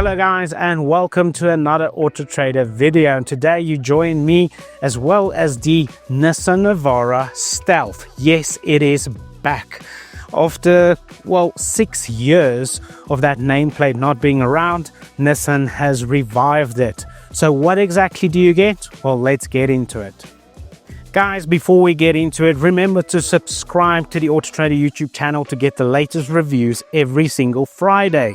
Hello guys, and welcome to another AutoTrader video. And today you join me as well as the Nissan Navara Stealth. Yes, it is back. After, 6 years of that nameplate not being around, Nissan has revived it. So what exactly do you get? Well, let's get into it. Guys, before we get into it, remember to subscribe to the AutoTrader YouTube channel to get the latest reviews every single Friday.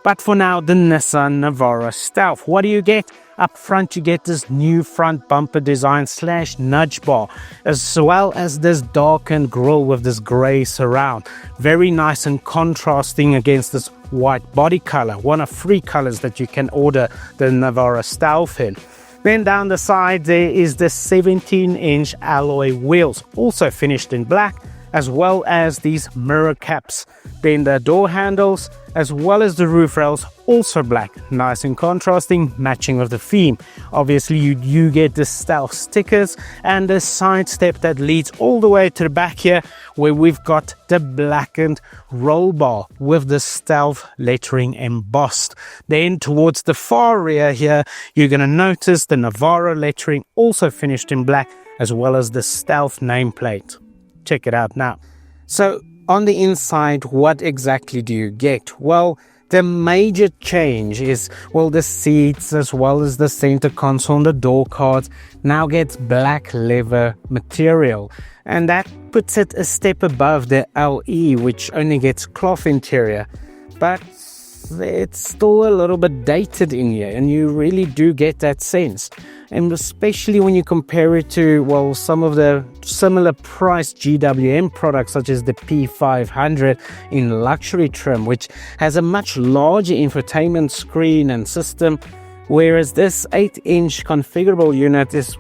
But for now, the Nissan Navara Stealth. What do you get? Up front, you get this new front bumper design / nudge bar, as well as this darkened grille with this grey surround. Very nice and contrasting against this white body color, one of 3 colors that you can order the Navara Stealth in. Then down the side, there is the 17-inch alloy wheels, also finished in black, as well as these mirror caps. Then the door handles, as well as the roof rails, also black. Nice and contrasting, matching with the theme. Obviously, you get the Stealth stickers and the side step that leads all the way to the back here, where we've got the blackened roll bar with the Stealth lettering embossed. Then towards the far rear here, you're going to notice the Navara lettering, also finished in black, as well as the Stealth nameplate. Check it out now. So on the inside, what exactly do you get? Well, the major change is, the seats as well as the center console and the door cards now gets black leather material. And that puts it a step above the LE, which only gets cloth interior. But it's still a little bit dated in here, and you really do get that sense. And especially when you compare it to, some of the similar priced GWM products, such as the P500 in luxury trim, which has a much larger infotainment screen and system, whereas this 8-inch configurable unit is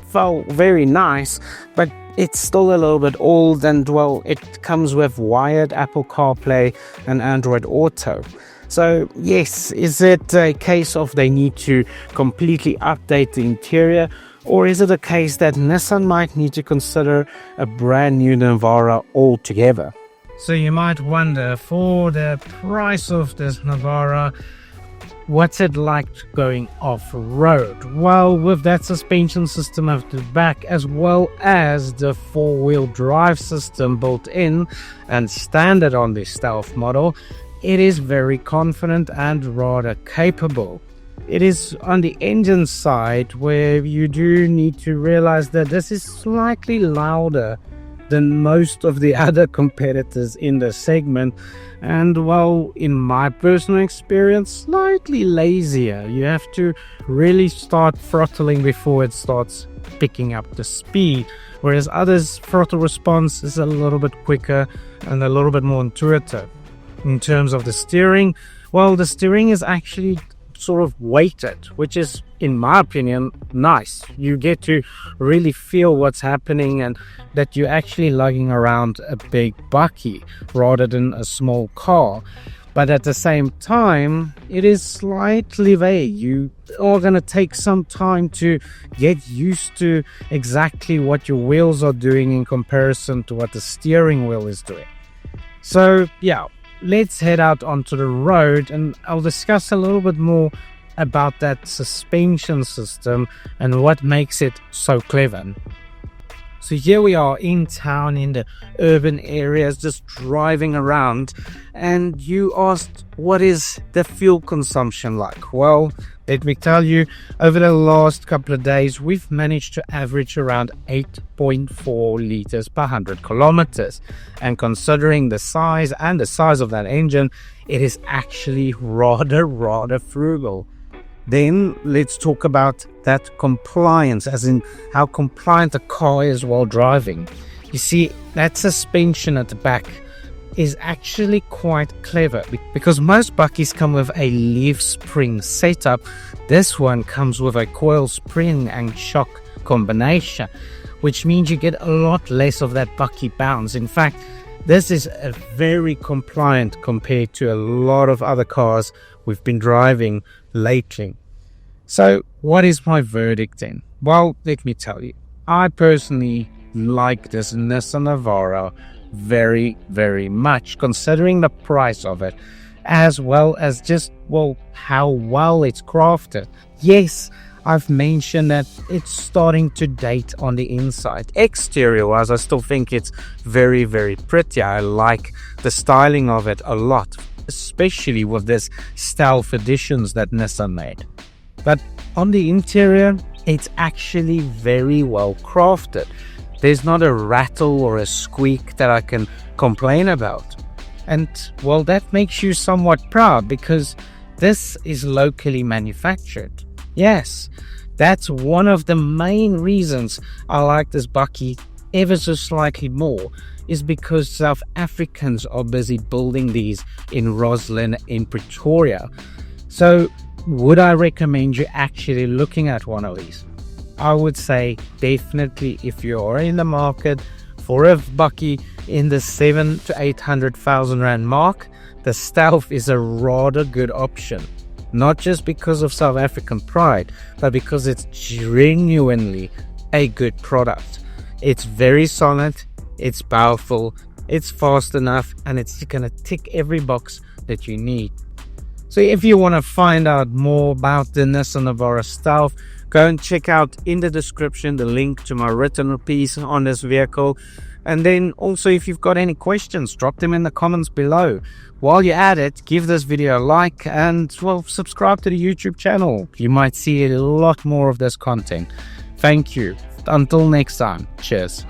very nice, but it's still a little bit old, and it comes with wired Apple CarPlay and Android Auto. So yes, is it a case of they need to completely update the interior, or is it a case that Nissan might need to consider a brand new Navara altogether? So you might wonder, for the price of this Navara, what's it like going off-road? Well, with that suspension system at the back, as well as the 4-wheel drive system built in and standard on the Stealth model, it is very confident and rather capable. It is on the engine side where you do need to realize that this is slightly louder than most of the other competitors in the segment, and in my personal experience, slightly lazier. You have to really start throttling before it starts picking up the speed, whereas others' throttle response is a little bit quicker and a little bit more intuitive. In terms of the steering, the steering is actually sort of weighted, which is, in my opinion, nice. You get to really feel what's happening and that you're actually lugging around a big bucky rather than a small car. But at the same time, it is slightly vague. You are going to take some time to get used to exactly what your wheels are doing in comparison to what the steering wheel is doing. So yeah, let's head out onto the road, and I'll discuss a little bit more about that suspension system and what makes it so clever. So here we are in town in the urban areas, just driving around, and you asked, what is the fuel consumption like? Well, let me tell you, over the last couple of days, we've managed to average around 8.4 liters per 100 kilometers. And considering the size of that engine, it is actually rather frugal. Then let's talk about that compliance, as in how compliant the car is while driving. You see, that suspension at the back is actually quite clever, because most buckies come with a leaf spring setup. This one comes with a coil spring and shock combination, which means you get a lot less of that bucky bounce. In fact, this is a very compliant compared to a lot of other cars we've been driving lately. So what is my verdict then? Well, let me tell you, I personally like this Nissan Navara very much, considering the price of it. as well as just, well, how well it's crafted. Yes, I've mentioned that it's starting to date on the inside. Exterior-wise, I still think it's very, very pretty. I like the styling of it a lot, especially with this stealth editions that Nissan made. But on the interior, it's actually very well crafted. There's not a rattle or a squeak that I can complain about. And, well, that makes you somewhat proud because this is locally manufactured. Yes, that's one of the main reasons I like this bakkie ever so slightly more, is because South Africans are busy building these in Roslyn, in Pretoria. So would I recommend you actually looking at one of these? I would say definitely, if you are in the market for a bakkie in the 700,000 to 800,000 rand mark, the Stealth is a rather good option. Not just because of South African pride, but because it's genuinely a good product. It's very solid, it's powerful, it's fast enough, and it's gonna tick every box that you need. So if you want to find out more about the Nissan Navara Stealth, go and check out in the description the link to my written piece on this vehicle. And then also, if you've got any questions, drop them in the comments below. While you're at it, give this video a like and, well, subscribe to the YouTube channel. You might see a lot more of this content. Thank you. Until next time, cheers.